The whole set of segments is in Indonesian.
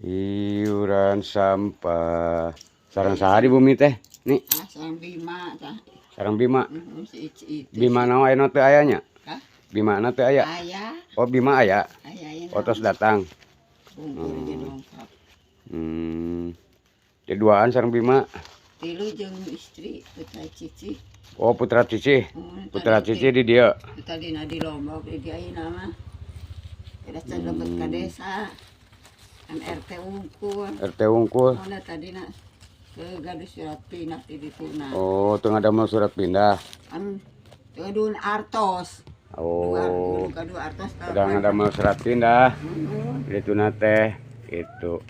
Iuran sampah. Sareng saha di bumi teh? Nih, Sareng Bima tah. sareng Bima. Si Ici itu. Bima naon aya teu aya nya? Hah? Bima na teu aya. Aya. Oh, Bima aya. Aya ya. Oh, tos datang. Bungkur ge dongkap. Duaan sareng Bima. Tilu jeung istri Putra Cici. Oh, Putra Cici. Putra Cici di dieu. Tadina di Lombok di ayeuna mah. Udah lebet ka desa. Kan RT Unggul. RT Unggul. Mana tadina ke gadis surat pindah di dituna. Oh, teu ngadamel surat pindah. Kan teudeun artos. Oh. Kedua artos. Udah ngadamel surat pindah. Dituna teh itu.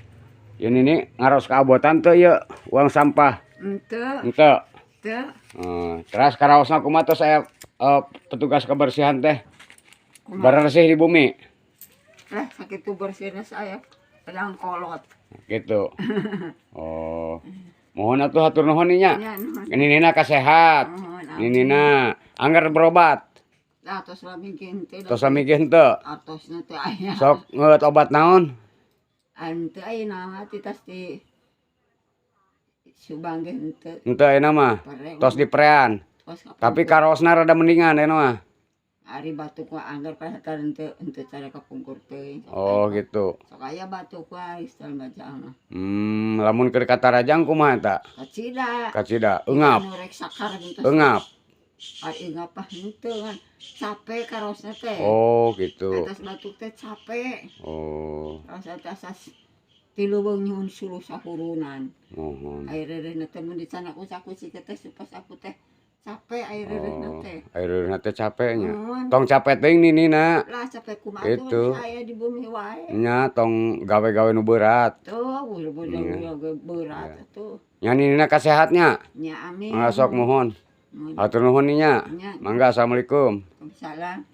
Ini nih ngaros keabotan teu ieu uang sampah. Henteu. Henteu. Teu. Terus karaosna kumaha tos saya petugas kebersihan teh. Bersih di bumi. Lah sakitu bersihna saya pedang kolot. Gitu. Oh. Mohon atuh hatur nuhun nya. Ya, nuhun. Ninina kasehat. Ninina anggar berobat. Lah tos lamikeun teh. Tos lamikeun teu. Artosna teh aya. Sok ngeut obat naon? Ante ayeuna mah ti tas di Subang ge henteu. Henteu ayeuna mah. Tos diprean. Tapi karosna rada mendingan ayeuna mah. Ari batuk mah anggar pasatar henteu cara kapungkur teuing. Oh gitu. Sok aya batuk wae istal bajang mah. Lamun keur ka Tarajang kumaha eta? Kacida. Kacida, eungap. Rek sakar gitu. Eungap. Ari eungap mah henteu kan. Capek karosna teh. Oh gitu. Atas batuk teh capek. Oh. Rasa asas tilu beung nyuhun suluh sahurunan. Mohon. Ayeuna teh mun dicana kusakuci teh supaya aku teh capek ayeuna teh. Ayeuna teh capeknya. Tong capek teuing ninina. Lah capek kumaha Itu. aya di bumi wae. Nya tong gawe-gawe nu berat. Tuh, berat tuh. Nya ninina kasehatnya. Nya amin. Mangga sok mohon. Hatur nuhun nya. Mangga assalamualaikum. Waalaikumsalam.